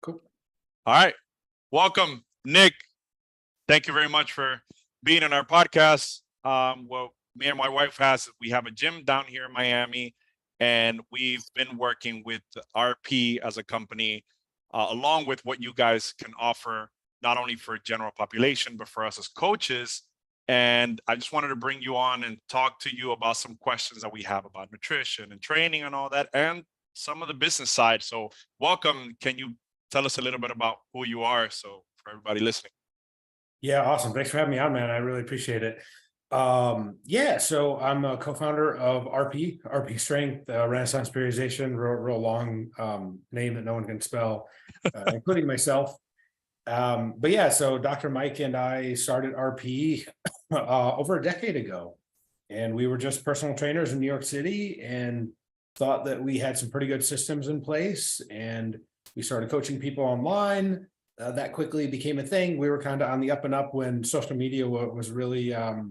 Cool. All right. Welcome, Nick. Thank you very much for being on our podcast. Well, me and my wife we have a gym down here in Miami, and we've been working with RP as a company, along with what you guys can offer, not only for general population, but for us as coaches. And I just wanted to bring you on and talk to you about some questions that we have about nutrition and training and all that, and some of the business side. So, welcome. Can you tell us a little bit about who you are, so for everybody listening? Yeah, awesome. Thanks for having me on, man. I really appreciate it. Yeah, so I'm a co-founder of RP Strength, Renaissance Periodization, real long name that no one can spell, including myself. But yeah, so Dr. Mike and I started RP over a decade ago, and we were just personal trainers in New York City and thought that we had some pretty good systems in place. And we started coaching people online. That quickly became a thing. We were kind of on the up and up when social media was really a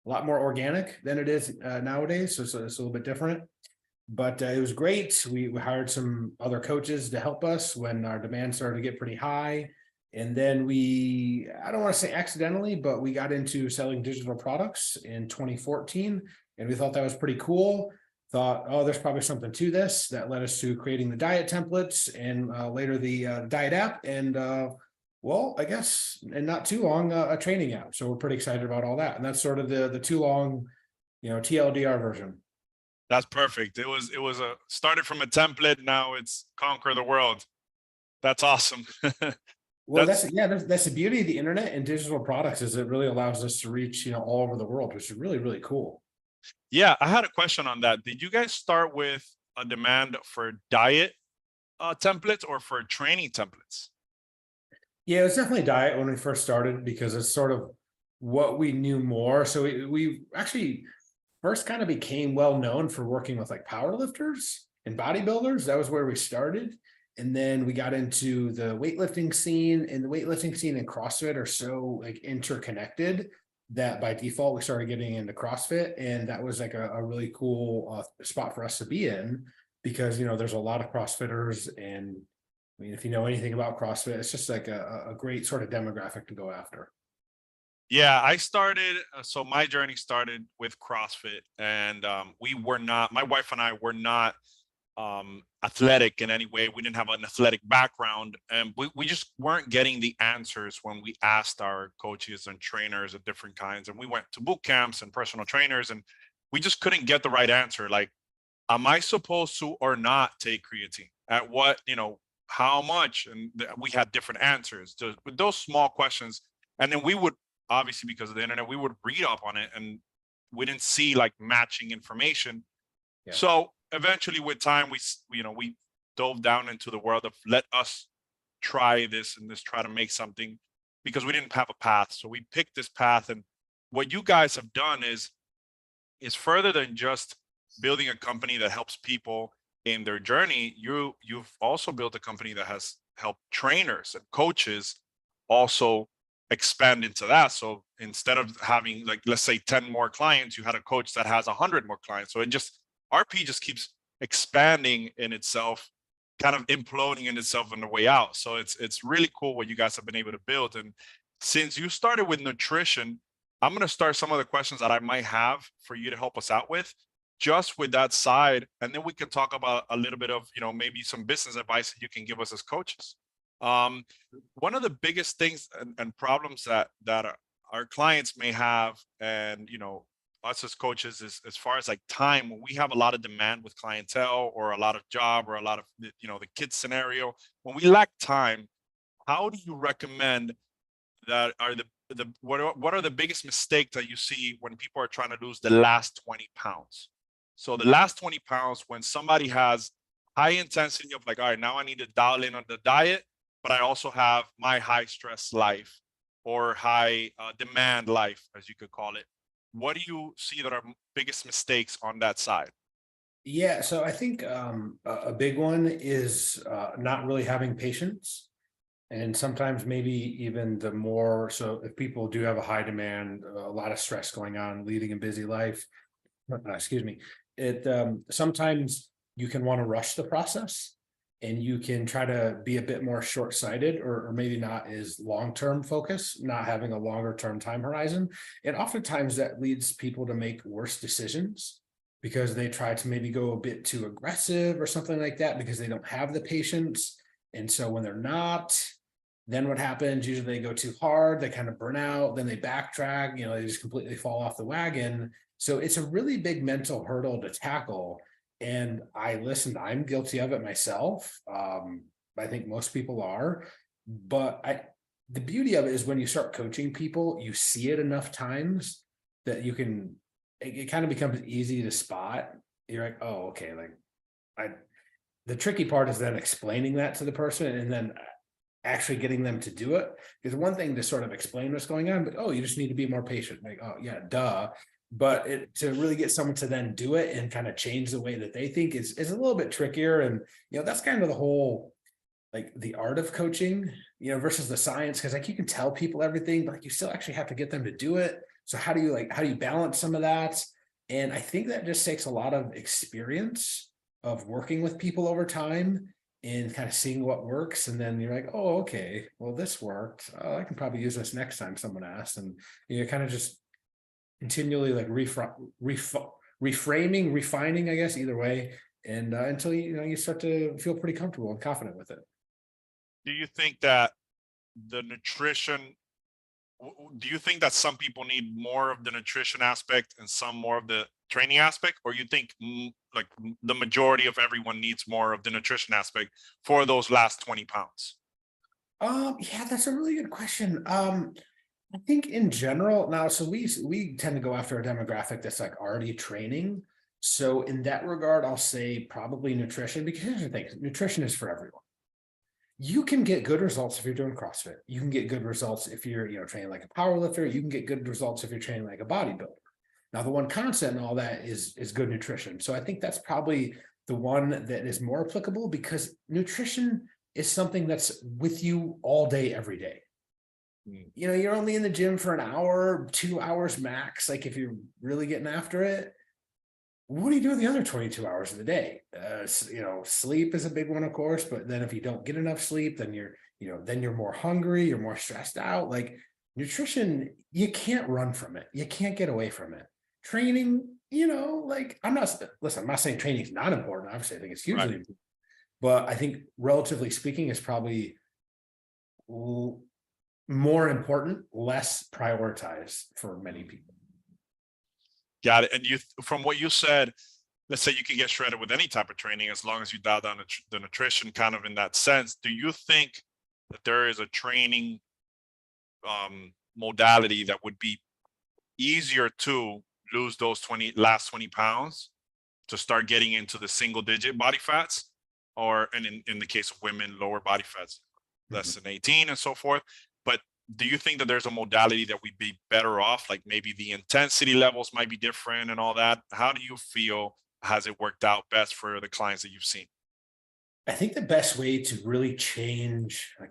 lot more organic than it is nowadays. So it's a little bit different, but it was great. We hired some other coaches to help us when our demand started to get pretty high. And then I don't want to say accidentally, but we got into selling digital products in 2014, and we thought that was pretty cool. Thought, oh, there's probably something to this. That led us to creating the diet templates and later the diet app. And well, I guess, and not too long, a training app. So we're pretty excited about all that. And that's sort of the too long, TLDR version. That's perfect. It was a started from a template. Now it's conquer the world. That's awesome. Well, That's that's the beauty of the internet and digital products is it really allows us to reach, all over the world, which is really, really cool. Yeah. I had a question on that. Did you guys start with a demand for diet templates or for training templates? Yeah, it was definitely diet when we first started because it's sort of what we knew more. So we actually first kind of became well known for working with like powerlifters and bodybuilders. That was where we started. And then we got into the weightlifting scene, and the weightlifting scene and CrossFit are so like interconnected that by default we started getting into CrossFit. And that was like a really cool spot for us to be in because, there's a lot of CrossFitters. And I mean, if you know anything about CrossFit, it's just like a great sort of demographic to go after. Yeah, I started. So my journey started with CrossFit, and we were not. My wife and I were not athletic in any way. We didn't have an athletic background, and we just weren't getting the answers when we asked our coaches and trainers of different kinds. And we went to boot camps and personal trainers, and we just couldn't get the right answer. Like, am I supposed to or not take creatine? At what, how much? And we had different answers to with those small questions. And then we would obviously, because of the internet, we would read up on it, and we didn't see like matching information. Yeah. So eventually, with time, we dove down into the world of let us try this and try to make something because we didn't have a path. So we picked this path, and what you guys have done is further than just building a company that helps people in their journey. You've also built a company that has helped trainers and coaches also expand into that. So instead of having, like, let's say 10 more clients, you had a coach that has 100 more clients. So it just RP just keeps expanding in itself, kind of imploding in itself on the way out. So it's really cool what you guys have been able to build. And since you started with nutrition, I'm going to start some of the questions that I might have for you to help us out with, just with that side, and then we can talk about a little bit of, maybe some business advice that you can give us as coaches. um, One of the biggest things and problems that our clients may have, and us as coaches, is as far as like time. When we have a lot of demand with clientele or a lot of job or a lot of the kids scenario, when we lack time, how do you recommend that are the what are the biggest mistakes that you see when people are trying to lose the last 20 pounds? So the last 20 pounds, when somebody has high intensity of like, all right, now I need to dial in on the diet, but I also have my high stress life or high demand life, as you could call it. What do you see that are biggest mistakes on that side? Yeah, so I think a big one is not really having patience. And sometimes maybe even the more, so if people do have a high demand, a lot of stress going on, leading a busy life, excuse me, it sometimes you can want to rush the process. and you can try to be a bit more short-sighted, or maybe not as long-term focus, not having a longer term time horizon. And oftentimes that leads people to make worse decisions because they try to maybe go a bit too aggressive or something like that because they don't have the patience. And so when they're not, then what happens? Usually they go too hard, they kind of burn out, then they backtrack, they just completely fall off the wagon. So it's a really big mental hurdle to tackle. And I'm guilty of it myself. I think most people are, but the beauty of it is when you start coaching people, you see it enough times that it kind of becomes easy to spot. You're like, oh, okay, the tricky part is then explaining that to the person and then actually getting them to do it. Because one thing to sort of explain what's going on, but you just need to be more patient. Like, oh yeah, duh. But to really get someone to then do it and kind of change the way that they think is a little bit trickier. And that's kind of the whole, like, the art of coaching, versus the science, because like you can tell people everything, but like you still actually have to get them to do it. So how do you balance some of that? And I think that just takes a lot of experience of working with people over time and kind of seeing what works. And then you're like, oh, okay, well, this worked. I can probably use this next time someone asks. And kind of just continually like reframing, refining, I guess, either way. And until you start to feel pretty comfortable and confident with it. Do you think that the nutrition, do you think that some people need more of the nutrition aspect and some more of the training aspect, or you think like the majority of everyone needs more of the nutrition aspect for those last 20 pounds? Yeah, that's a really good question. I think in general now, so we tend to go after a demographic that's like already training. So in that regard, I'll say probably nutrition, because here's the thing, nutrition is for everyone. You can get good results if you're doing CrossFit. You can get good results if you're, training like a power lifter. You can get good results if you're training like a bodybuilder. Now, the one constant and all that is good nutrition. So I think that's probably the one that is more applicable, because nutrition is something that's with you all day, every day. You're only in the gym for an hour, 2 hours max. Like if you're really getting after it, what do you do with the other 22 hours of the day? Sleep is a big one, of course, but then if you don't get enough sleep, then you're more hungry, you're more stressed out. Like nutrition, you can't run from it. You can't get away from it. Training, I'm not saying training is not important. Obviously, I think it's hugely important, but I think relatively speaking, it's probably more important, less prioritized for many people. Got it. And from what you said, let's say you can get shredded with any type of training as long as you dial down the nutrition kind of in that sense. Do you think that there is a training modality that would be easier to lose those last 20 pounds to start getting into the single digit body fats, or and in the case of women, lower body fats, less than 18 and so forth? But do you think that there's a modality that we'd be better off? Like maybe the intensity levels might be different and all that. How do you feel? Has it worked out best for the clients that you've seen? I think the best way to really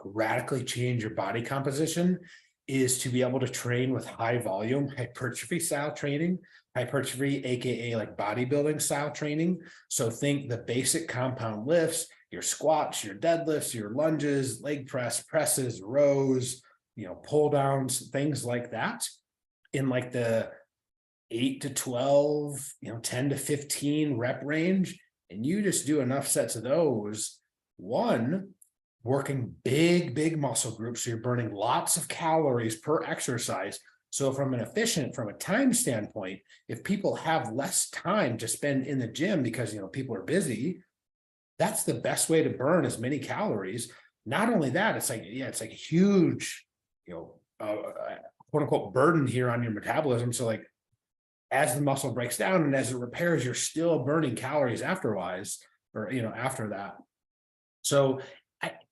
radically change your body composition is to be able to train with high volume hypertrophy style training. Hypertrophy, aka like bodybuilding style training. So think the basic compound lifts, your squats, your deadlifts, your lunges, leg presses, rows, pull downs, things like that, in like the 8 to 12, 10 to 15 rep range. And you just do enough sets of those, working big muscle groups. So you're burning lots of calories per exercise. So from a time standpoint, if people have less time to spend in the gym because, people are busy, that's the best way to burn as many calories. Not only that, it's like a huge, quote unquote burden here on your metabolism. So like as the muscle breaks down and as it repairs, you're still burning calories afterwise, or, after that. So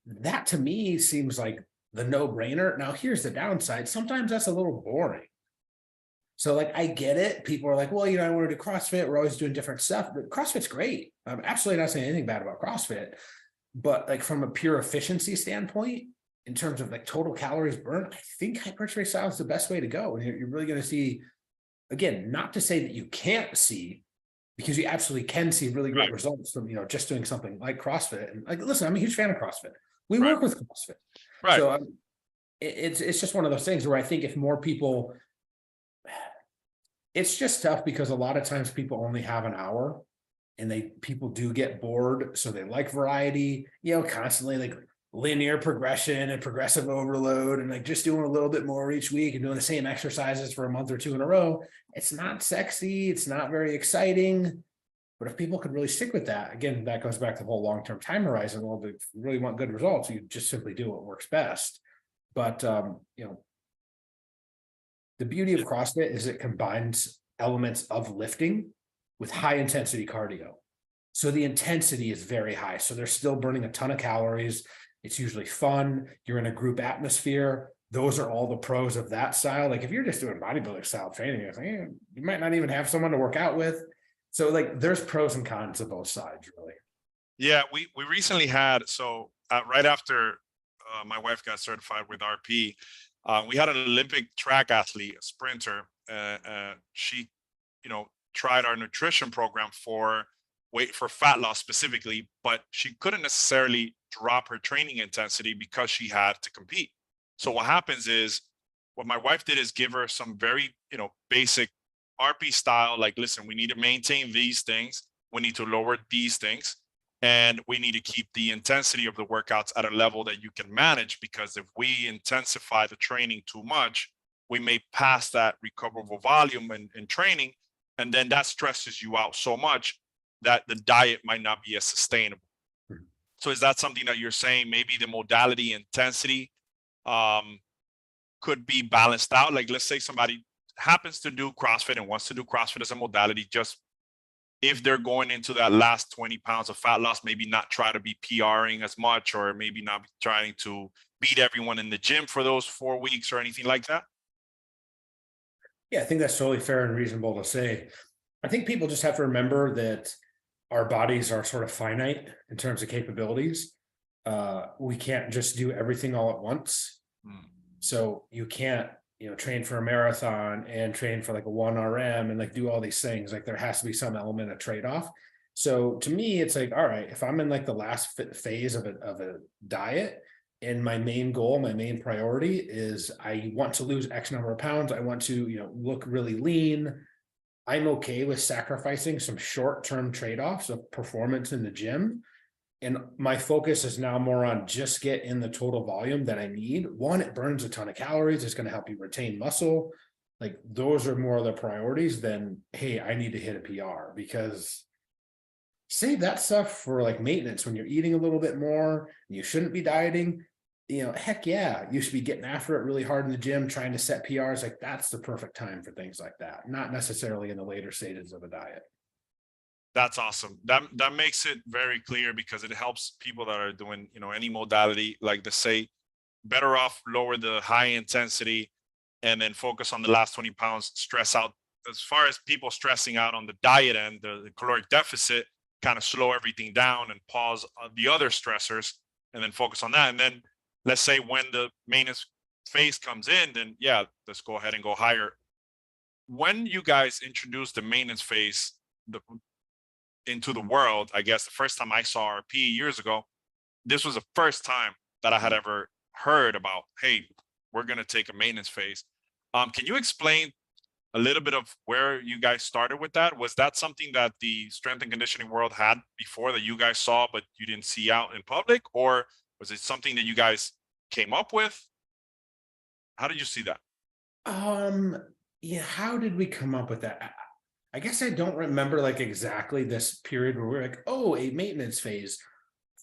that to me seems like the no-brainer. Now here's the downside. Sometimes that's a little boring. So like, I get it. People are like, well, I want to do CrossFit. We're always doing different stuff, but CrossFit's great. I'm absolutely not saying anything bad about CrossFit, but like from a pure efficiency standpoint, in terms of like total calories burned, I think hypertrophy style is the best way to go. And you're really going to see, again, not to say that you can't see because you absolutely can see really great Right. results from, just doing something like CrossFit. And like, listen, I'm a huge fan of CrossFit. We Right. work with CrossFit. Right. So it's just one of those things where I think if more people, it's just tough because a lot of times people only have an hour and people do get bored. So they like variety, constantly like linear progression and progressive overload and like just doing a little bit more each week and doing the same exercises for a month or two in a row. It's not sexy. It's not very exciting. But if people could really stick with that, again, that goes back to the whole long-term time horizon. Well, if you really want good results, you just simply do what works best. But the beauty of CrossFit is it combines elements of lifting with high intensity cardio. So the intensity is very high. So they're still burning a ton of calories. It's usually fun. You're in a group atmosphere. Those are all the pros of that style. Like if you're just doing bodybuilding style training, you might not even have someone to work out with. So like there's pros and cons of both sides, really. Yeah, we recently had, so right after my wife got certified with RP, we had an Olympic track athlete, a sprinter. She, tried our nutrition program for fat loss specifically, but she couldn't necessarily drop her training intensity because she had to compete. So what happens is, what my wife did is give her some very, basic RP style, like, listen, we need to maintain these things, we need to lower these things, and we need to keep the intensity of the workouts at a level that you can manage, because if we intensify the training too much, we may pass that recoverable volume in training, and then that stresses you out so much that the diet might not be as sustainable. Mhm. So is that something that you're saying, maybe the modality intensity could be balanced out? Like, let's say somebody happens to do CrossFit and wants to do CrossFit as a modality, just if they're going into that last 20 pounds of fat loss, maybe not try to be PRing as much, or maybe not trying to beat everyone in the gym for those 4 weeks or anything like that. Yeah, I think that's totally fair and reasonable to say. I think people just have to remember that our bodies are sort of finite in terms of capabilities. We can't just do everything all at once. Mm. So you can't, train for a marathon and train for like a 1RM and like do all these things. Like there has to be some element of trade-off. So to me, it's like, all right, if I'm in like the last phase of a diet, and my main goal, my main priority is I want to lose X number of pounds. I want to, look really lean. I'm okay with sacrificing some short-term trade-offs of performance in the gym. And my focus is now more on just get in the total volume that I need. One, it burns a ton of calories. It's going to help you retain muscle. Like those are more of the priorities than, hey, I need to hit a PR, because save that stuff for like maintenance when you're eating a little bit more. You shouldn't be dieting. Heck yeah, you should be getting after it really hard in the gym, trying to set PRs. Like that's the perfect time for things like that, not necessarily in the later stages of a diet. That's awesome. That makes it very clear, because it helps people that are doing, any modality, like to say, better off lower the high intensity and then focus on the last 20 pounds, stress out. As far as people stressing out on the diet and the caloric deficit, kind of slow everything down and pause the other stressors and then focus on that. And then let's say when the maintenance phase comes in, then yeah, let's go ahead and go higher. When you guys introduced the maintenance phase into the world, I guess the first time I saw RP years ago, this was the first time that I had ever heard about, hey, we're going to take a maintenance phase. Can you explain a little bit of where you guys started with that? Was that something that the strength and conditioning world had before that you guys saw, but you didn't see out in public? Or was it something that you guys came up with? How did you see that? Yeah, how did we come up with that? I guess I don't remember like exactly this period where we're like, oh, a maintenance phase.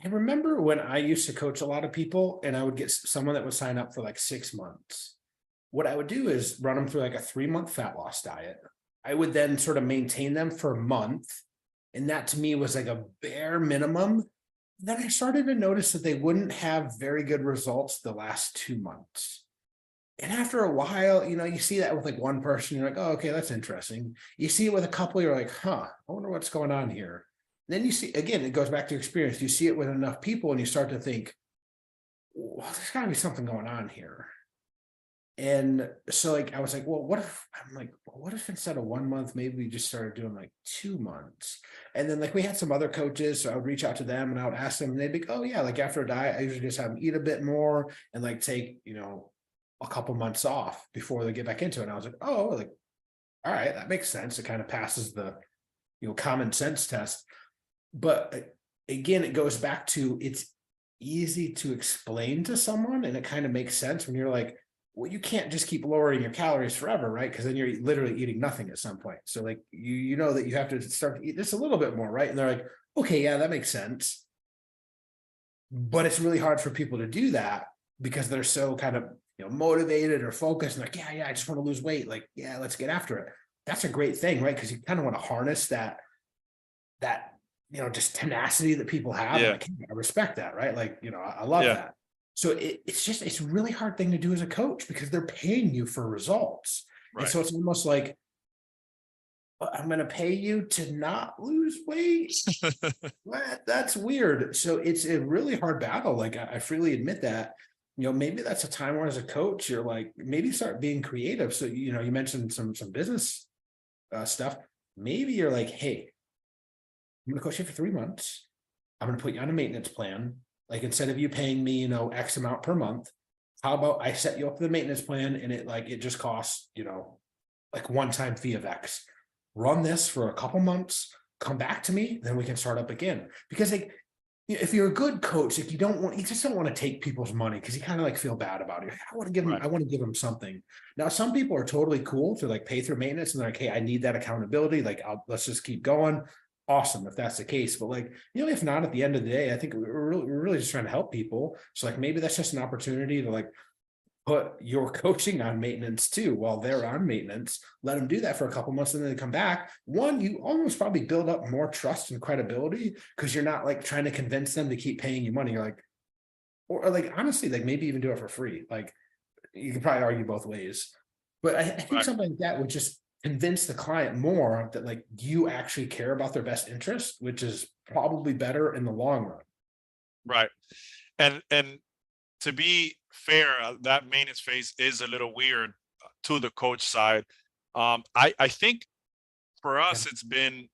I remember when I used to coach a lot of people and I would get someone that would sign up for like 6 months. What I would do is run them through like a 3-month fat loss diet. I would then sort of maintain them for a month. And that to me was like a bare minimum. Then I started to notice that they wouldn't have very good results the last 2 months. And after a while, you see that with like one person, you're like, oh, okay, that's interesting. You see it with a couple, you're like, I wonder what's going on here. Then you see, again, it goes back to experience. You see it with enough people and you start to think, well, there's gotta be something going on here. And so like I was like, well, what if instead of 1 month, maybe we just started doing like 2 months? And then like we had some other coaches, so I would reach out to them and I would ask them, and they'd be like, oh yeah, like after a diet, I usually just have them eat a bit more and like take, a couple months off before they get back into it. And I was like, oh, like, all right, that makes sense. It kind of passes the, common sense test. But again, it goes back to it's easy to explain to someone, and it kind of makes sense when you're like, well, you can't just keep lowering your calories forever, right? Because then you're literally eating nothing at some point. So like you know that you have to start to eat just a little bit more, right? And they're like, okay, yeah, that makes sense. But it's really hard for people to do that because they're so kind of motivated or focused and like, yeah, I just want to lose weight. Like, yeah, let's get after it. That's a great thing, right? Because you kind of want to harness that just tenacity that people have. Yeah. Like, hey, I respect that, right? Like, I love Yeah. that. So it's a really hard thing to do as a coach because they're paying you for results. And Right. so it's almost like, "Well, I'm going to pay you to not lose weight. What? That's weird." So it's a really hard battle. Like I freely admit that. Maybe that's a time where as a coach, you're like, maybe start being creative. So you mentioned some business stuff. Maybe you're like, hey, I'm gonna coach you for 3 months. I'm gonna put you on a maintenance plan. Like instead of you paying me, X amount per month, how about I set you up with a maintenance plan and it just costs, like one-time fee of X. Run this for a couple months, come back to me, then we can start up again. Because like if you're a good coach, like you just don't want to take people's money because you kind of like feel bad about it. Right. I want to give them something. Now, some people are totally cool to like pay through maintenance and they're like, hey, I need that accountability. Like, let's just keep going. Awesome if that's the case. But like, if not, at the end of the day, I think we're really just trying to help people. So like maybe that's just an opportunity to like put your coaching on maintenance too while they're on maintenance. Let them do that for a couple months and then they come back. One, you almost probably build up more trust and credibility because you're not like trying to convince them to keep paying you money. You're like, or like honestly, like maybe even do it for free. Like you can probably argue both ways. But I think Right. something like that would just convince the client more that like you actually care about their best interest, which is probably better in the long run. Right. And to be fair, that maintenance phase is a little weird to the coach side. I think for Yeah. us, it's been,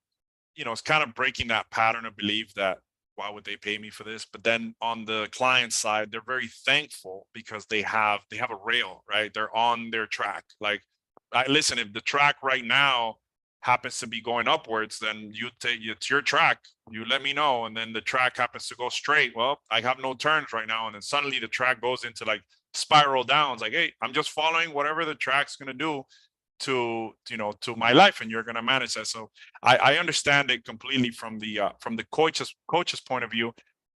it's kind of breaking that pattern of belief that why would they pay me for this? But then on the client side, they're very thankful because they have a rail, right? They're on their track. Like, listen, if the track right now happens to be going upwards, then you take it's your track. You let me know, and then the track happens to go straight. Well, I have no turns right now, and then suddenly the track goes into like spiral downs. Like, hey, I'm just following whatever the track's gonna do to my life, and you're gonna manage that. So I understand it completely from the coach's point of view,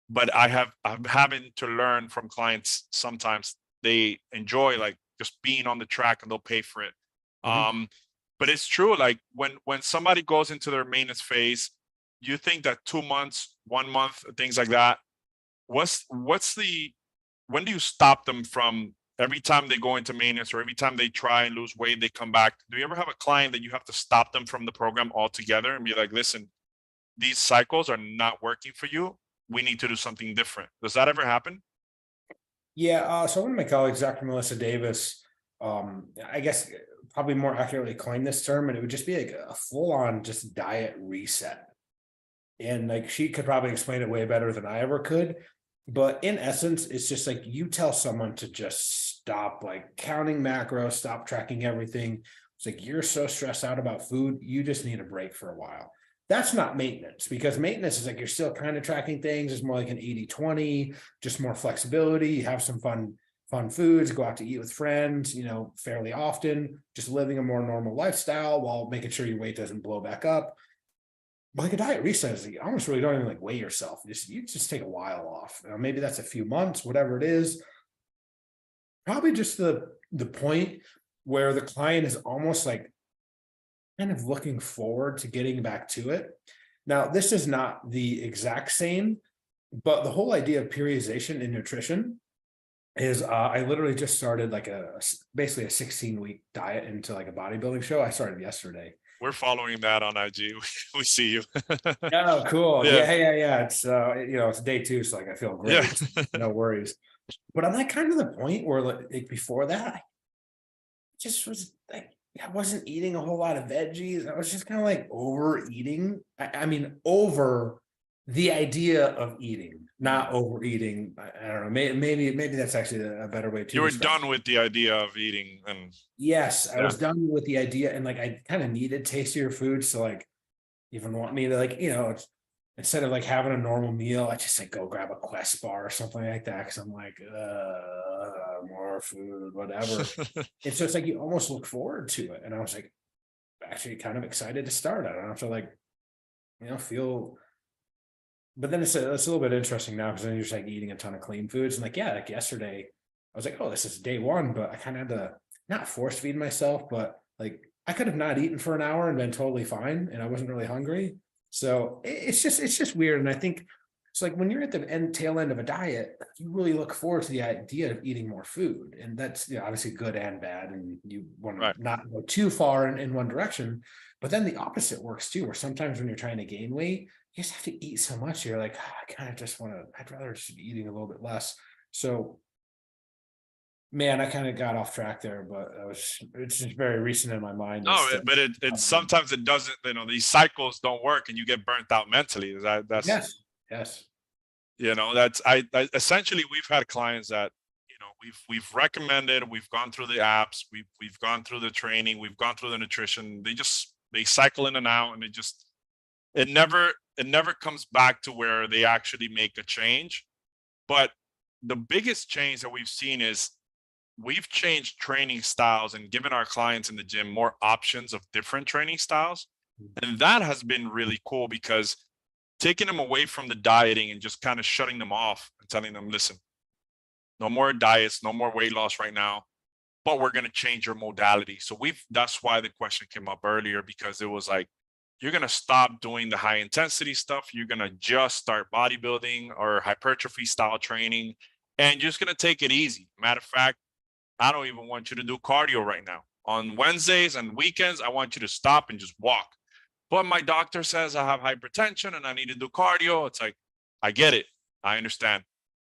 but I'm having to learn from clients. Sometimes they enjoy like just being on the track and they'll pay for it. Mhm. um but it's true, like when somebody goes into their maintenance phase, you think that 2 months, 1 month, things like that, what's the when do you stop them from every time they go into maintenance or every time they try and lose weight, they come back? Do you ever have a client that you have to stop them from the program altogether and be like, listen, these cycles are not working for you. We need to do something different. Does that ever happen? Yeah, so one of my colleagues, Dr. Melissa Davis, I guess probably more accurately coined this term, and it would just be like a full-on just diet reset. And like she could probably explain it way better than I ever could. But in essence, it's just like you tell someone to just stop like counting macros, stop tracking everything. It's like you're so stressed out about food, you just need a break for a while. That's not maintenance because maintenance is like you're still kind of tracking things. It's more like an 80-20, just more flexibility. You have some fun foods, go out to eat with friends, fairly often, just living a more normal lifestyle while making sure your weight doesn't blow back up. But like a diet reset is like, you almost really don't even like weigh yourself. You just take a while off. Maybe that's a few months, whatever it is. Probably just the point where the client is almost like kind of looking forward to getting back to it. Now, this is not the exact same, but the whole idea of periodization in nutrition is I literally just started like basically a 16-week diet into like a bodybuilding show. I started yesterday. We're following that on IG. We see you. Oh, cool. Yeah. Yeah. It's it's day 2, so like I feel Yeah. great. No worries. But I'm at kind of the point where like before that, just was like, I wasn't eating a whole lot of veggies. I was just kind of like overeating. I mean, over the idea of eating, not overeating. I don't know. Maybe that's actually a better way to You were describe it. done with the idea of eating, and Yes, I yeah. was done with the idea, and like I kind of needed tastier foods to like even want me to like, instead of like having a normal meal, I just like go grab a Quest bar or something like that because I'm like, more food, whatever. And so it's like you almost look forward to it. And I was like actually kind of excited to start. I don't have to like, feel, but then it's a little bit interesting now because then you're just like eating a ton of clean foods. And like, yeah, like yesterday, I was like, oh, this is day one, but I kind of had to not force feed myself, but like I could have not eaten for an hour and been totally fine and I wasn't really hungry. So it's just weird. And I think it's like when you're at the tail end of a diet, you really look forward to the idea of eating more food. And that's, obviously good and bad. And you want Right. to not go too far in one direction. But then the opposite works too, where sometimes when you're trying to gain weight, you just have to eat so much. You're like, "Ah, I kind of just want to, I'd rather just be eating a little bit less." So, man, I kind of got off track there, but it's just very recent in my mind. No, As to, but it sometimes it doesn't. These cycles don't work, and you get burnt out mentally. That's yes, yes. that's I essentially we've had clients that we've recommended, we've gone through the apps, we've gone through the training, we've gone through the nutrition. They cycle in and out, and it never comes back to where they actually make a change. But the biggest change that we've seen is we've changed training styles and given our clients in the gym more options of different training styles. And that has been really cool because taking them away from the dieting and just kind of shutting them off and telling them, listen, no more diets, no more weight loss right now, but we're going to change your modality. So that's why the question came up earlier, because it was like, you're going to stop doing the high intensity stuff. You're going to just start bodybuilding or hypertrophy style training, and you're just going to take it easy. Matter of fact, I don't even want you to do cardio right now. On Wednesdays and weekends, I want you to stop and just walk. But my doctor says I have hypertension and I need to do cardio. It's like, I get it. I understand.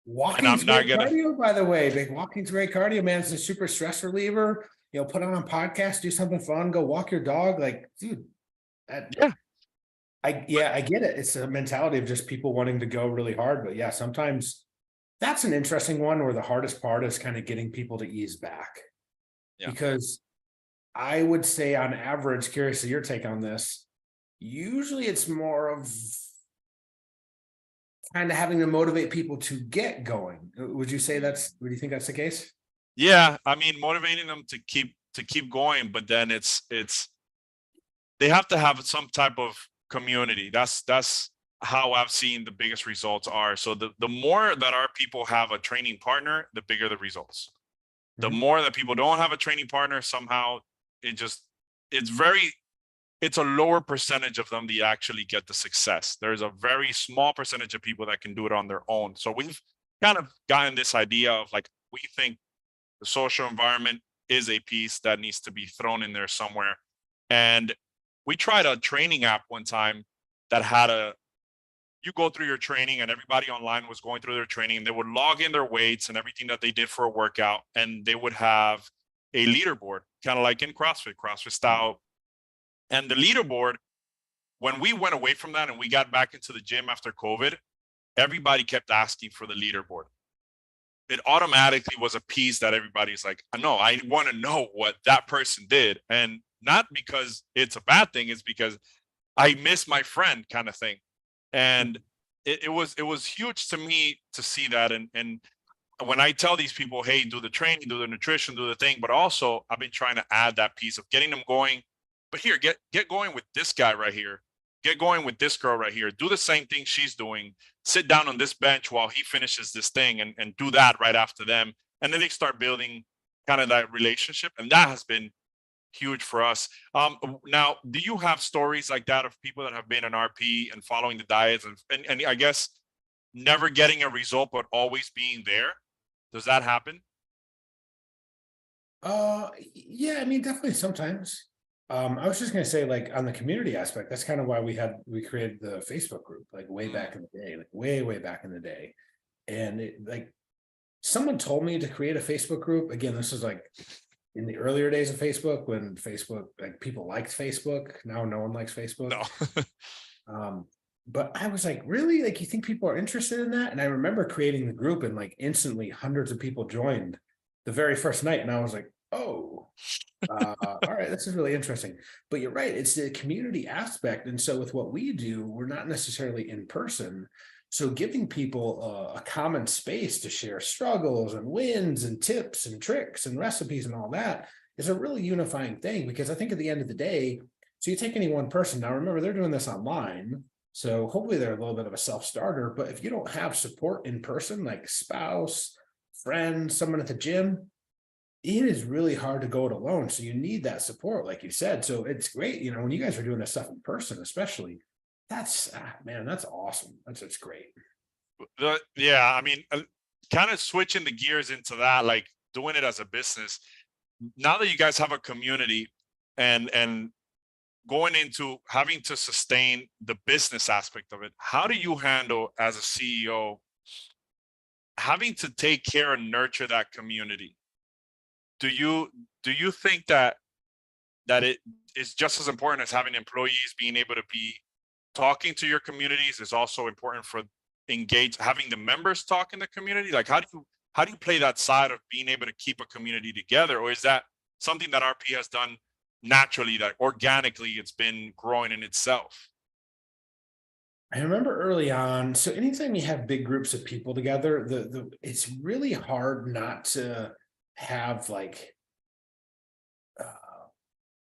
And Walking's I'm not great gonna, cardio, by the way. Big walking's great cardio, man. It's a super stress reliever. Put on a podcast, do something fun, go walk your dog. Like, dude, that, yeah. I get it. It's a mentality of just people wanting to go really hard. But yeah, sometimes that's an interesting one where the hardest part is kind of getting people to ease back. Yeah. Because I would say on average, curious to your take on this, usually it's more of kind of having to motivate people to get going. Would you you think that's the case? Yeah. I mean, motivating them to keep going, but then they have to have some type of community. That's how I've seen the biggest results are. So the more that our people have a training partner, the bigger the results. The Mhm. more that people don't have a training partner, somehow it just it's a lower percentage of them that actually get the success. There's a very small percentage of people that can do it on their own. So we've kind of gotten this idea of like, we think the social environment is a piece that needs to be thrown in there somewhere. And we tried a training app one time that had you go through your training, and everybody online was going through their training, and they would log in their weights and everything that they did for a workout. And they would have a leaderboard, kind of like in CrossFit style. And the leaderboard, when we went away from that and we got back into the gym after COVID, everybody kept asking for the leaderboard. It automatically was a piece that everybody's like, no, I want to know what that person did. And not because it's a bad thing, it's because I miss my friend, kind of thing. And it was huge to me to see that. And when I tell these people, hey, do the training, do the nutrition, do the thing, but also I've been trying to add that piece of getting them going. But here, get going with this guy right here. Get going with this girl right here. Do the same thing she's doing. Sit down on this bench while he finishes this thing, and do that right after them. And then they start building kind of that relationship. And that has been huge for us. Now, do you have stories like that of people that have been an RP and following the diets and I guess never getting a result, but always being there? Does that happen? Yeah, I mean, definitely sometimes. I was just gonna say, like, on the community aspect, that's kind of why we created the Facebook group, like way Mm, back in the day, like way back in the day. And it like someone told me to create a Facebook group. Again, this is like in the earlier days of Facebook, when Facebook, like people liked Facebook. Now no one likes Facebook. No. Um, but I was like, really? Like, you think people are interested in that? And I remember creating the group, and like instantly hundreds of people joined the very first night. And I was like, oh, all right, this is really interesting. But you're right, it's the community aspect. And so with what we do, we're not necessarily in person. So giving people a common space to share struggles and wins and tips and tricks and recipes and all that is a really unifying thing, because I think at the end of the day, so you take any one person, now remember they're doing this online, so hopefully they're a little bit of a self-starter, but if you don't have support in person, like spouse, friend, someone at the gym, it is really hard to go it alone. So you need that support, like you said. So it's great, you know, when you guys are doing this stuff in person, especially, that's man, that's awesome. That's great. Yeah, I mean, kind of switching the gears into that, like doing it as a business. Now that you guys have a community and going into having to sustain the business aspect of it, how do you handle as a CEO having to take care and nurture that community? Do you think that it is just as important as having employees being able to be talking to your communities is also important for having the members talk in the community? Like, how do you play that side of being able to keep a community together? Or is that something that RP has done naturally, that organically it's been growing in itself? I remember early on, so anytime you have big groups of people together, the it's really hard not to have like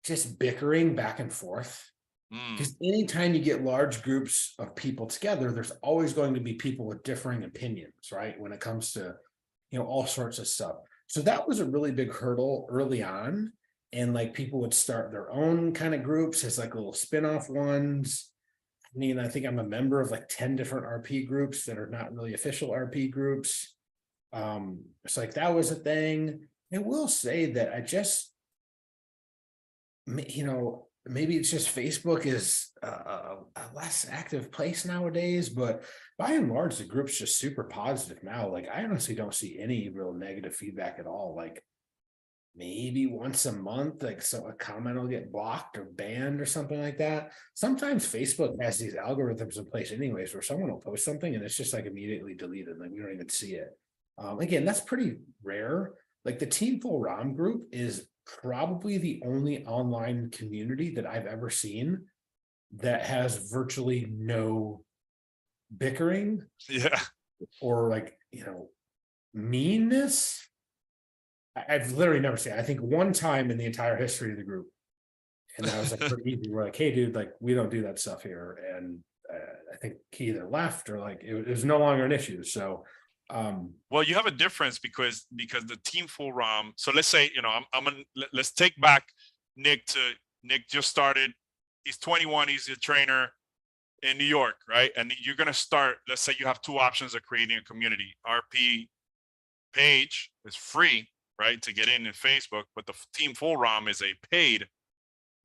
just bickering back and forth. Because anytime you get large groups of people together, there's always going to be people with differing opinions, right? When it comes to, you know, all sorts of stuff. So that was a really big hurdle early on. And like people would start their own kind of groups as like little spin-off ones. I mean, I think I'm a member of like 10 different RP groups that are not really official RP groups. It's like that was a thing. I will say that I just, you know, maybe it's just Facebook is a less active place nowadays, but by and large, the group's just super positive now. Like, I honestly don't see any real negative feedback at all. Like, maybe once a month, like, so a comment will get blocked or banned or something like that. Sometimes Facebook has these algorithms in place, anyways, where someone will post something and it's just like immediately deleted, like we don't even see it. Again, that's pretty rare. Like the Team Full ROM group is probably the only online community that I've ever seen that has virtually no bickering Yeah. or like, you know, meanness. I've literally never seen it. I think one time in the entire history of the group, and that was like pretty easy. We're like, hey, dude, like we don't do that stuff here, and I think he either left or like it was no longer an issue. So Well, you have a difference because the Team Full ROM. So let's say, you know, let's take back Nick just started. He's 21. He's a trainer in New York, right? And you're gonna start. Let's say you have two options of creating a community. RP page is free, right, to get in Facebook, but the Team Full ROM is a paid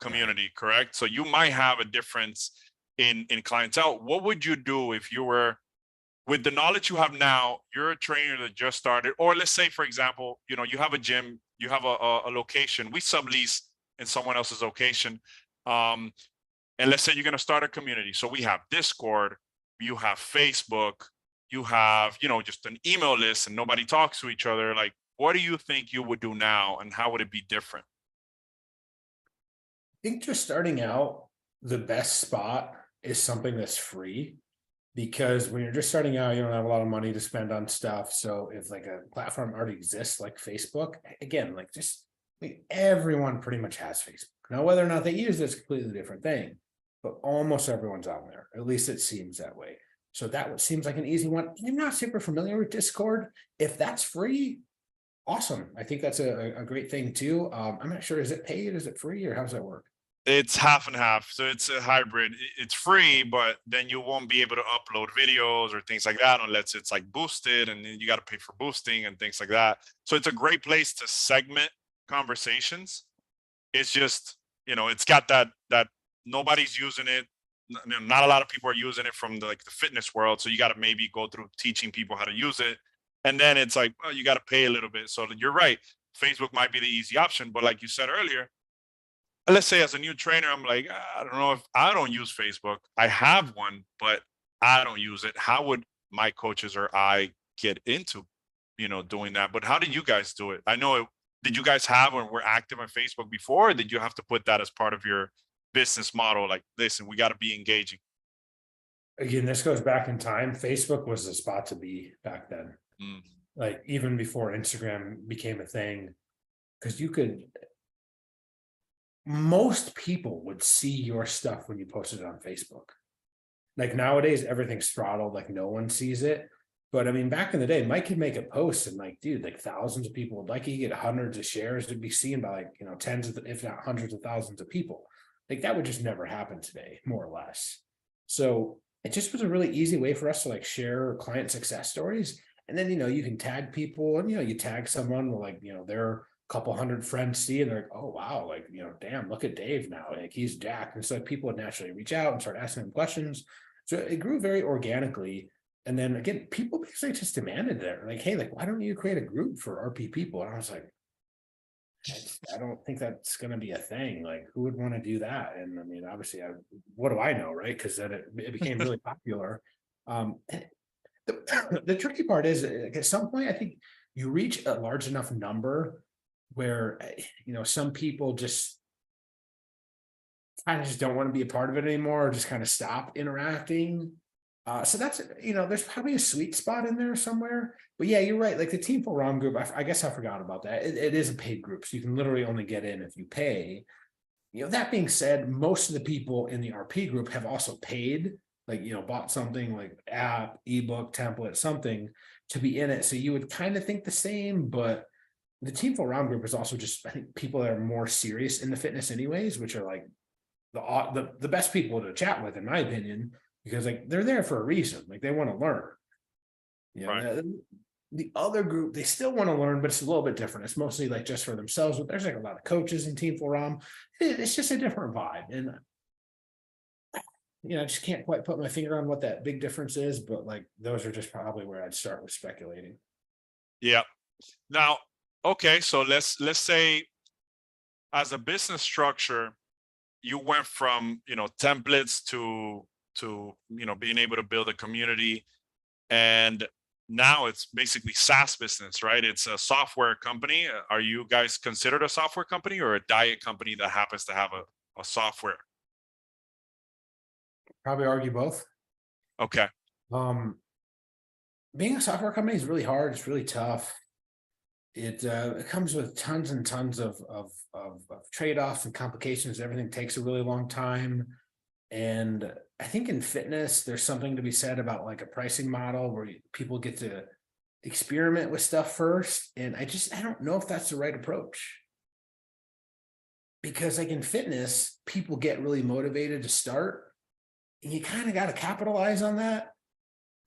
community, correct? So you might have a difference in clientele. What would you do if you were, with the knowledge you have now, you're a trainer that just started, or let's say, for example, you know, you have a gym, you have a location, we sublease in someone else's location. And let's say you're going to start a community. So we have Discord, you have Facebook, you have, you know, just an email list and nobody talks to each other. Like, what do you think you would do now and how would it be different? I think just starting out, the best spot is something that's free, because when you're just starting out, you don't have a lot of money to spend on stuff. So if like a platform already exists, like Facebook, again, like just everyone pretty much has Facebook. Now, whether or not they use it is a completely different thing, but almost everyone's on there. At least it seems that way. So that seems like an easy one. I'm not super familiar with Discord. If that's free, awesome. I think that's a great thing too. I'm not sure, is it paid? Is it free, or how does that work? It's half and half. So it's a hybrid. It's free, but then you won't be able to upload videos or things like that unless it's like boosted, and then you got to pay for boosting and things like that. So it's a great place to segment conversations. It's just, you know, it's got that nobody's using it. Not a lot of people are using it from the fitness world. So you got to maybe go through teaching people how to use it. And then it's like, well, you got to pay a little bit. So you're right. Facebook might be the easy option, but like you said earlier, let's say as a new trainer, I'm like, I don't know if I don't use Facebook. I have one, but I don't use it. How would my coaches or I get into, doing that? But how did you guys do it? I know, did you guys have or were active on Facebook before, or did you have to put that as part of your business model? Like, listen, we got to be engaging. Again, this goes back in time. Facebook was the spot to be back then. Mm, Like even before Instagram became a thing, because most people would see your stuff when you posted it on Facebook. Like nowadays, everything's throttled, like no one sees it. But I mean, back in the day, Mike could make a post and like, dude, like thousands of people would like, you get hundreds of shares to be seen by like, tens of, if not hundreds of thousands of people. Like that would just never happen today, more or less. So it just was a really easy way for us to like share client success stories. And then, you can tag people and, you tag someone with like, their couple hundred friends see, and they're like, oh, wow, like, damn, look at Dave now, like he's jacked. And so like, people would naturally reach out and start asking him questions. So it grew very organically. And then again, people basically just demanded there, like, hey, like, why don't you create a group for RP people? And I was like, I don't think that's going to be a thing. Like, who would want to do that? And I mean, obviously, what do I know, right? Because then it became really popular. The tricky part is at some point, I think you reach a large enough number where, some people just kind of just don't want to be a part of it anymore, or just kind of stop interacting. So that's, there's probably a sweet spot in there somewhere. But yeah, you're right. Like the Team for Rom group, I guess I forgot about that. It is a paid group, so you can literally only get in if you pay. That being said, most of the people in the RP group have also paid, like, bought something like app, ebook, template, something to be in it. So you would kind of think the same, but the Team for Rom group is also just, I think, people that are more serious in the fitness anyways, which are like the best people to chat with, in my opinion, because like they're there for a reason. Like they want to learn. right. The other group, they still want to learn, but it's a little bit different. It's mostly like just for themselves, but there's like a lot of coaches in Team 4 It's just a different vibe. And I just can't quite put my finger on what that big difference is, but like those are just probably where I'd start with speculating. Yeah. Now, okay, so let's say as a business structure, you went from templates to being able to build a community, and now it's basically SaaS business, right? It's a software company. Are you guys considered a software company or a diet company that happens to have a software? Probably argue both. Okay. Being a software company is really hard. It's really tough. It comes with tons and tons of trade-offs and complications. Everything takes a really long time. And I think in fitness, there's something to be said about like a pricing model where people get to experiment with stuff first. And I don't know if that's the right approach. Because like in fitness, people get really motivated to start, and you kind of got to capitalize on that.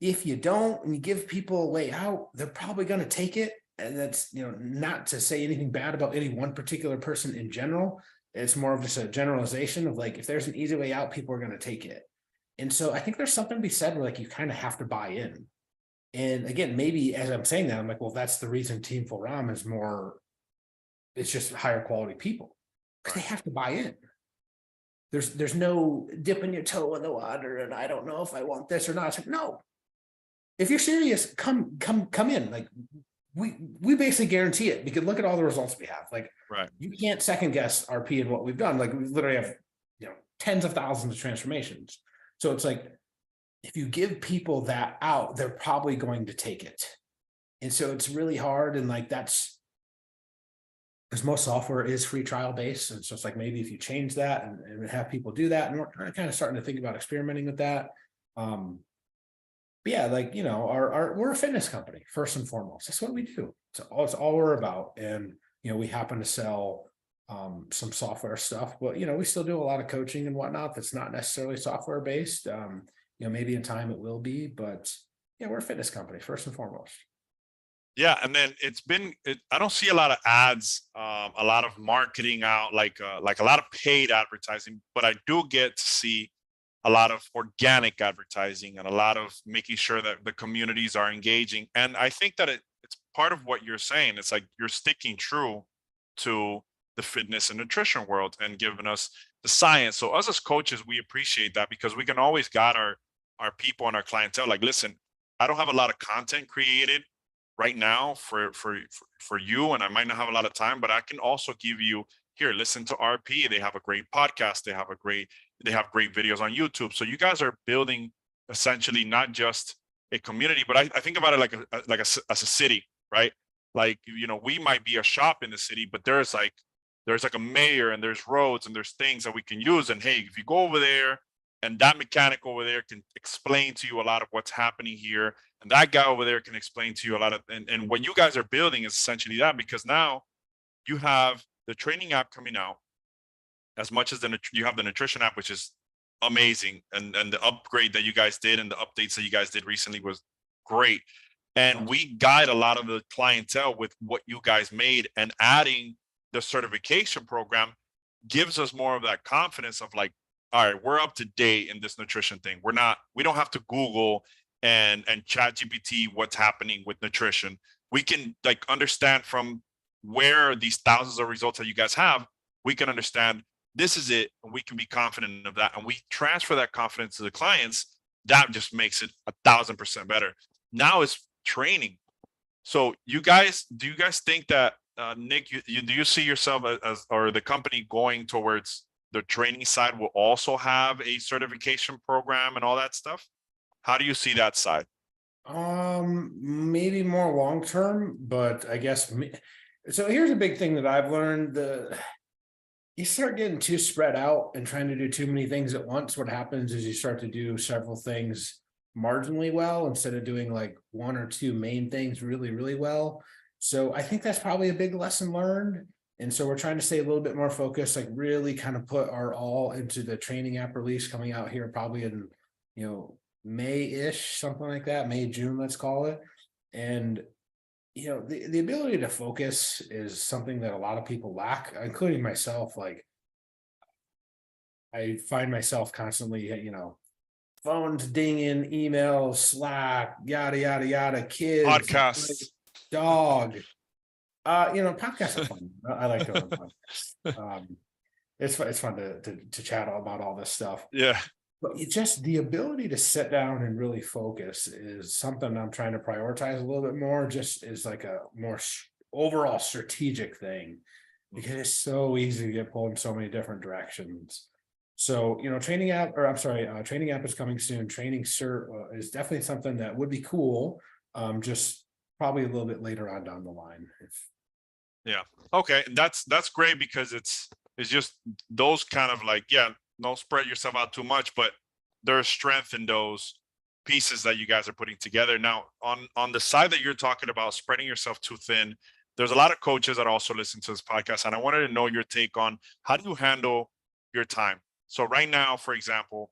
If you don't, and you give people a way out, they're probably going to take it. And that's, not to say anything bad about any one particular person in general. It's more of just a generalization of like, if there's an easy way out, people are going to take it. And so I think there's something to be said where like, you kind of have to buy in. And again, maybe as I'm saying that, I'm like, well, that's the reason Team 4 is more, it's just higher quality people, because they have to buy in. There's no dipping your toe in the water and I don't know if I want this or not. It's like, no, if you're serious, come in. Like we basically guarantee it, because look at all the results we have. Like, Right. You can't second guess RP and what we've done. Like we literally have, tens of thousands of transformations. So it's like, if you give people that out, they're probably going to take it. And so it's really hard. And like, that's because most software is free trial based. And so it's like, maybe if you change that and have people do that, and we're kind of starting to think about experimenting with that. But yeah, like, we're a fitness company first and foremost. That's what we do. It's all we're about. And, we happen to sell some software stuff, but, we still do a lot of coaching and whatnot. That's not necessarily software based. Maybe in time it will be, but yeah, we're a fitness company first and foremost. Yeah, and then I don't see a lot of ads, a lot of marketing out, like a lot of paid advertising, but I do get to see a lot of organic advertising and a lot of making sure that the communities are engaging. And I think that it's part of what you're saying. It's like you're sticking true to the fitness and nutrition world and giving us the science. So us as coaches, we appreciate that because we can always guide our people and our clientele. Like, listen, I don't have a lot of content created right now for you, and I might not have a lot of time, but I can also give you here. Listen to RP. They have a great podcast. They have great videos on YouTube. So you guys are building essentially not just a community, but I think about it like as a city, right? Like, we might be a shop in the city, but there's like a mayor and there's roads and there's things that we can use. And hey, if you go over there and that mechanic over there can explain to you a lot of what's happening here, and that guy over there can explain to you a lot of, and what you guys are building is essentially that, because now you have the training app coming out, as much as you have the nutrition app, which is amazing, and the upgrade that you guys did and the updates that you guys did recently was great. And we guide a lot of the clientele with what you guys made, and adding the certification program gives us more of that confidence of like, all right, we're up to date in this nutrition thing. We don't have to Google and chat GPT what's happening with nutrition. We can like understand from where these thousands of results that you guys have, we can understand this is it, and we can be confident of that, and we transfer that confidence to the clients. That just makes it 1,000% better. Now it's training. So do you guys think that Nick, do you see yourself as or the company going towards the training side will also have a certification program and all that stuff? How do you see that side? Maybe more long term, but I guess so. Here's a big thing that I've learned: you start getting too spread out and trying to do too many things at once. What happens is you start to do several things marginally well instead of doing like one or two main things really, really well. So I think that's probably a big lesson learned. And so we're trying to stay a little bit more focused, like really kind of put our all into the training app release coming out here probably in, May-ish, something like that, May, June, let's call it. And, the ability to focus is something that a lot of people lack, including myself. Like, I find myself constantly, phones dinging, emails, Slack, yada, yada, yada, kids, Podcasts. dog. Podcasts are fun. I like doing podcasts. It's fun to chat about all this stuff. Yeah. But just the ability to sit down and really focus is something I'm trying to prioritize a little bit more, just as like a more overall strategic thing, because it's so easy to get pulled in so many different directions. So, training app is coming soon. Training cert is definitely something that would be cool. Just probably a little bit later on down the line. Yeah. Okay. That's great, because it's just those kind of like, yeah, don't spread yourself out too much, but there's strength in those pieces that you guys are putting together. Now, on the side that you're talking about spreading yourself too thin, there's a lot of coaches that also listen to this podcast, and I wanted to know your take on how do you handle your time. So right now, for example,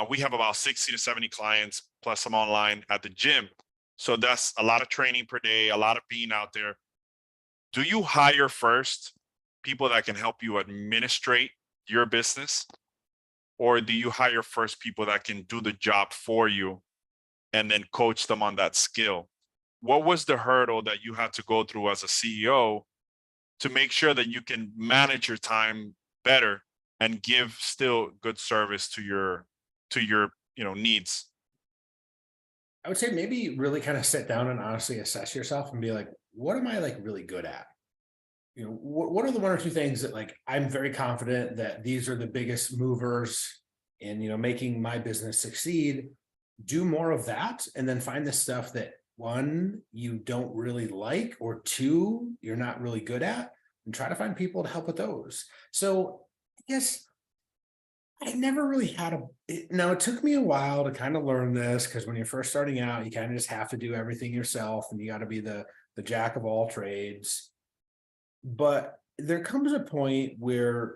we have about 60 to 70 clients plus some online at the gym. So that's a lot of training per day, a lot of being out there. Do you hire first people that can help you administrate your business? Or do you hire first people that can do the job for you and then coach them on that skill? What was the hurdle that you had to go through as a CEO to make sure that you can manage your time better and give still good service to your needs? I would say maybe really kind of sit down and honestly assess yourself and be like, what am I like really good at? What are the one or two things that like I'm very confident that these are the biggest movers in making my business succeed? Do more of that, and then find the stuff that one, you don't really like, or two, you're not really good at, and try to find people to help with those. So I guess I never really had now it took me a while to kind of learn this, because when you're first starting out, you kind of just have to do everything yourself, and you got to be the jack of all trades. But there comes a point where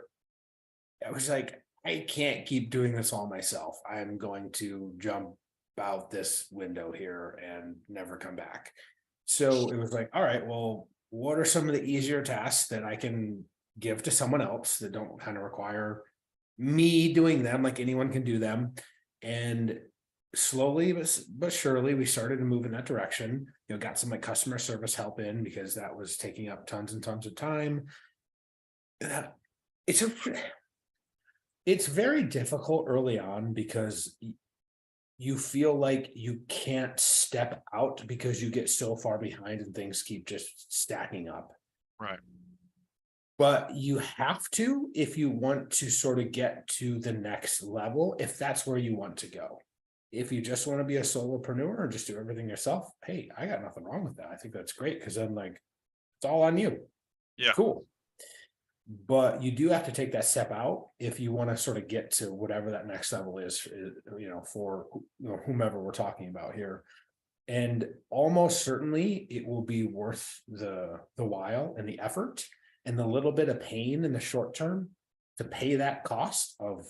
I was like, I can't keep doing this all myself. I'm going to jump out this window here and never come back. So it was like, all right, well, what are some of the easier tasks that I can give to someone else that don't kind of require me doing them, like anyone can do them? And slowly but surely we started to move in that direction. Got some like customer service help in because that was taking up tons and tons of time. Uh, It's a it's very difficult early on because you feel like you can't step out because you get so far behind and things keep just stacking up. Right. But you have to if you want to sort of get to the next level, if that's where you want to go. If you just want to be a solopreneur or just do everything yourself, hey, I got nothing wrong with that. I think that's great because then like it's all on you. Yeah. Cool. But you do have to take that step out if you want to sort of get to whatever that next level is, for whomever we're talking about here. And almost certainly it will be worth the while and the effort and the little bit of pain in the short term to pay that cost of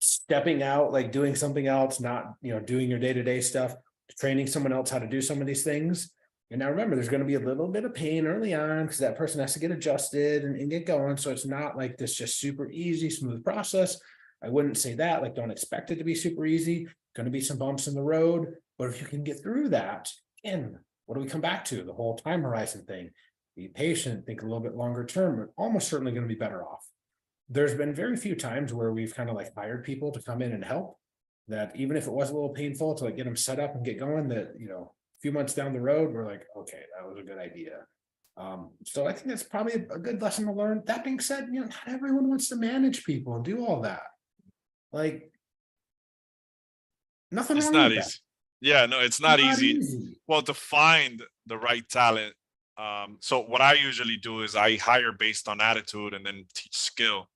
stepping out, like doing something else, not, doing your day-to-day stuff, training someone else how to do some of these things. And now remember, there's going to be a little bit of pain early on because that person has to get adjusted and get going. So it's not like this just super easy, smooth process. I wouldn't say that, like, don't expect it to be super easy. Going to be some bumps in the road. But if you can get through that, again, what do we come back to? The whole time horizon thing. Be patient, think a little bit longer term, but almost certainly going to be better off. There's been very few times where we've kind of like hired people to come in and help, that even if it was a little painful to like get them set up and get going, that, a few months down the road, we're like, okay, that was a good idea. So I think that's probably a good lesson to learn. That being said, not everyone wants to manage people and do all that. Like, nothing It's wrong not with that. easy. Yeah, no, it's not easy. Well, to find the right talent. So what I usually do is I hire based on attitude and then teach skill.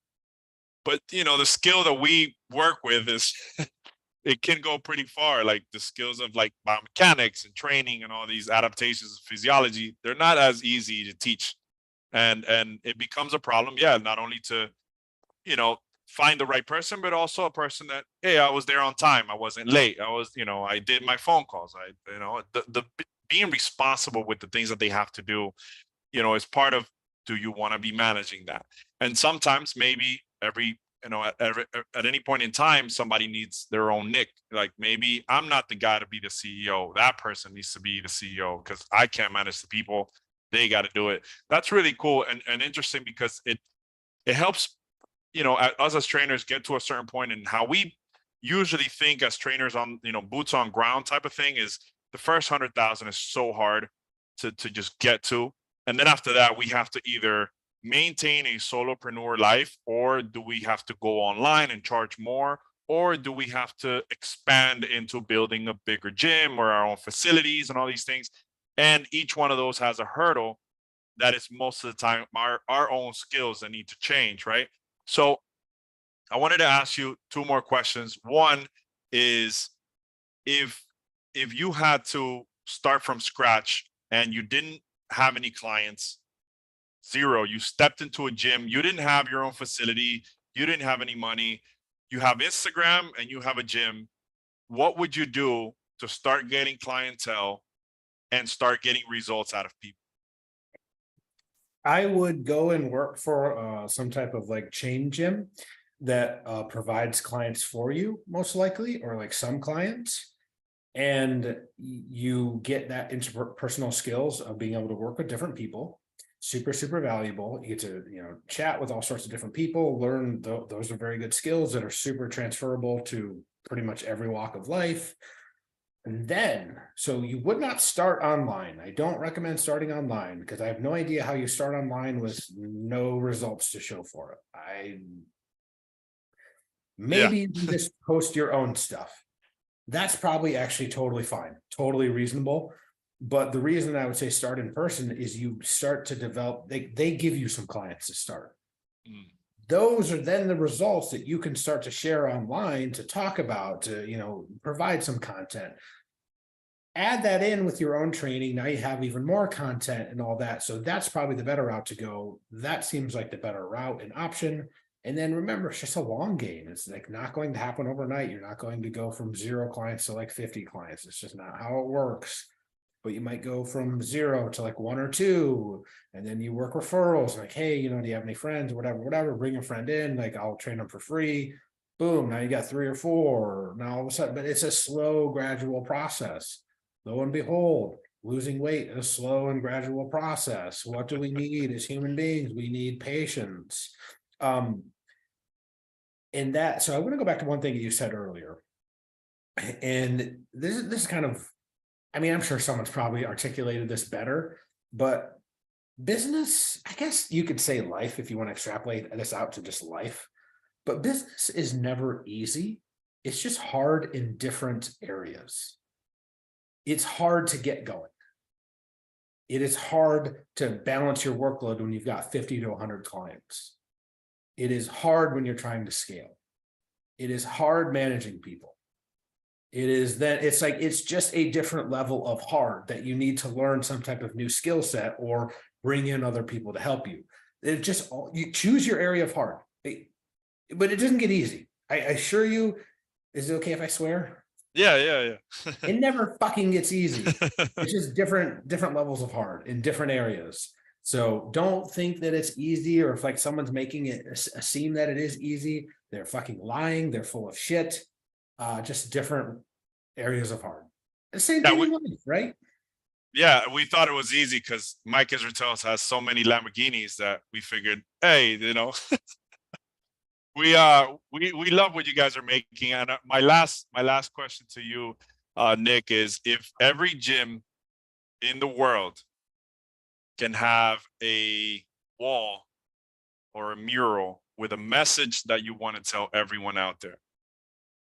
But the skill that we work with is it can go pretty far. Like the skills of like biomechanics and training and all these adaptations of physiology, they're not as easy to teach. And it becomes a problem, yeah, not only to, you know, find the right person, but also a person that, hey, I was there on time. I wasn't late. I did my phone calls. The being responsible with the things that they have to do, is part of, do you want to be managing that? And sometimes maybe at any point in time, somebody needs their own nick. Like maybe I'm not the guy to be the CEO. That person needs to be the CEO because I can't manage the people. They got to do it. That's really cool and interesting because it helps us as trainers get to a certain point, and how we usually think as trainers on boots on ground type of thing is the first 100,000 is so hard to just get to, and then after that we have to either maintain a solopreneur life, or do we have to go online and charge more, or do we have to expand into building a bigger gym or our own facilities and all these things. And each one of those has a hurdle that is most of the time our own skills that need to change, right? So I wanted to ask you two more questions. One is, if you had to start from scratch and you didn't have any clients, zero, you stepped into a gym, you didn't have your own facility, you didn't have any money, you have Instagram and you have a gym, what would you do to start getting clientele and start getting results out of people? I would go and work for some type of like chain gym that provides clients for you, most likely, or like some clients. And you get that interpersonal skills of being able to work with different people. Super, super valuable. You get to, chat with all sorts of different people, learn those are very good skills that are super transferable to pretty much every walk of life. And then, so you would not start online. I don't recommend starting online because I have no idea how you start online with no results to show for it. Maybe you can just post your own stuff. That's probably actually totally fine, totally reasonable. But the reason I would say start in person is you start to develop, they give you some clients to start. Mm. Those are then the results that you can start to share online, to talk about, to, provide some content. Add that in with your own training. Now you have even more content and all that. So that's probably the better route to go. That seems like the better route and option. And then remember, it's just a long game. It's like not going to happen overnight. You're not going to go from 0 clients to like 50 clients. It's just not how it works. But you might go from 0 to like 1 or 2, and then you work referrals. Like, hey, do you have any friends? Whatever. Bring a friend in. Like, I'll train them for free. boom, now you got 3 or 4, now all of a sudden, but it's a slow, gradual process. Lo and behold, losing weight is a slow and gradual process. What do we need as human beings? We need patience. In that, so I want to go back to one thing you said earlier. And this is kind of, I mean, I'm sure someone's probably articulated this better, but business, I guess you could say life if you want to extrapolate this out to just life, but business is never easy. It's just hard in different areas. It's hard to get going. It is hard to balance your workload when you've got 50 to 100 clients. It is hard when you're trying to scale. It is hard managing people. It is that it's like, it's just a different level of hard that you need to learn some type of new skill set or bring in other people to help you. It just, you choose your area of hard, but it doesn't get easy. I assure you. Is it okay if I swear? Yeah. It never fucking gets easy. It's just different levels of hard in different areas. So don't think that it's easy, or if like someone's making it seem that it is easy, they're fucking lying. They're full of shit. Just different areas of hard. The same thing in life, right? Yeah, we thought it was easy because Mike Israetel has so many Lamborghinis that we figured, hey, we love what you guys are making. And my last question to you, Nick, is if every gym in the world can have a wall or a mural with a message that you want to tell everyone out there,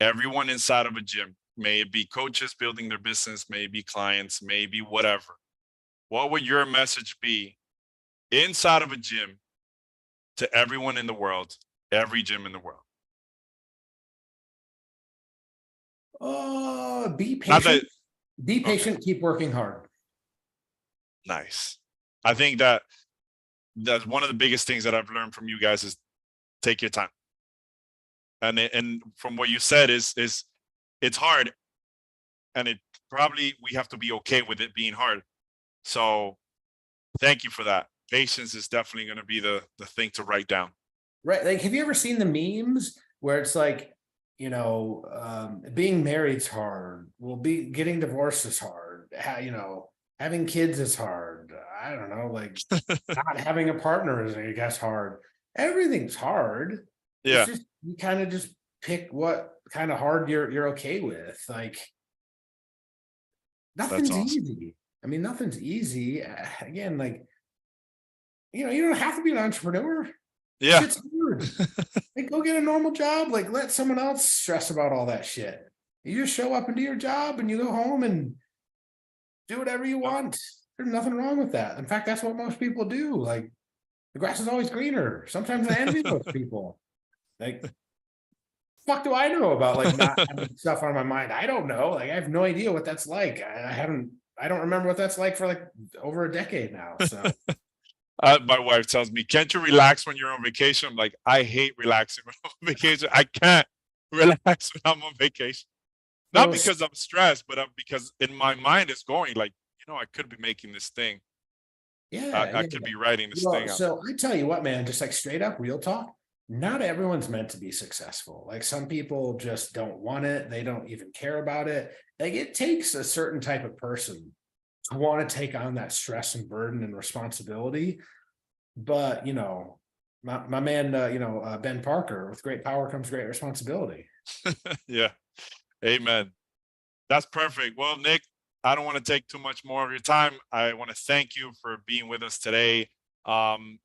everyone inside of a gym, may it be coaches building their business, maybe clients, maybe whatever, what would your message be inside of a gym to everyone in the world, every gym in the world? Be Not that patient. Be okay, patient. Keep working hard. nice. I think that's one of the biggest things that I've learned from you guys is take your time. And from what you said is it's hard, and it probably we have to be okay with it being hard. So thank you for that. Patience is definitely going to be the thing to write down. Right. Like, have you ever seen the memes where it's like, being married's hard. Well, getting divorced is hard. Having kids is hard. I don't know, like not having a partner is, I guess, hard. Everything's hard. It's Yeah, just, you kind of just pick what kind of hard you're okay with. Like, that's nothing's awesome. easy. I mean, nothing's easy. Again, like, you don't have to be an entrepreneur. Yeah. Shit's hard. Like, go get a normal job. Like, let someone else stress about all that shit. You just show up and do your job and you go home and do whatever you Yep. want. There's nothing wrong with that. In fact, that's what most people do. Like, the grass is always greener. Sometimes I envy those people. Like, fuck do I know about like not having stuff on my mind? I don't know. Like, I have no idea what that's like. I don't remember what that's like for like over a decade now. So My wife tells me, "Can't you relax when you're on vacation?" I'm like, I hate relaxing when I'm on vacation. I can't relax when I'm on vacation. Not so because I'm stressed, but because in my mind it's going like, I could be making this thing. yeah, I yeah. could be writing this Well, thing out. so I tell you what, man, just like straight up real talk, not everyone's meant to be successful. Like, some people just don't want it. They don't even care about it. Like, it takes a certain type of person to want to take on that stress and burden and responsibility. But, my man, Ben Parker, with great power comes great responsibility. Yeah. Amen. That's perfect. Well, Nick, I don't want to take too much more of your time. I want to thank you for being with us today. Um,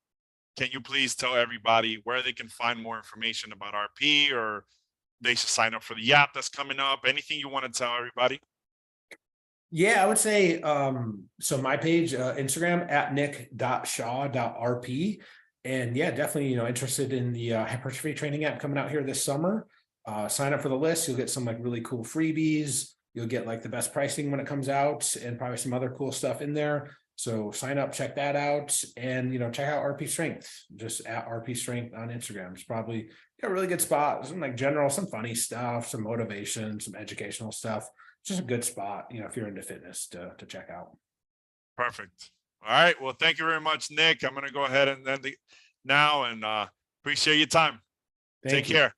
can you please tell everybody where they can find more information about RP, or they should sign up for the app that's coming up? Anything you want to tell everybody? Yeah, I would say, so my page, Instagram at nick.shaw.rp. And yeah, definitely, interested in the hypertrophy training app coming out here this summer. Sign up for the list. You'll get some like really cool freebies. You'll get like the best pricing when it comes out, and probably some other cool stuff in there. So sign up, check that out, and check out RP Strength, just at RP Strength on Instagram. It's probably a really good spot. Some like some funny stuff, some motivation, some educational stuff. Just a good spot, if you're into fitness to check out. Perfect. All right. Well, thank you very much, Nick. I'm going to go ahead and end now, and appreciate your time. Take Thank you. care.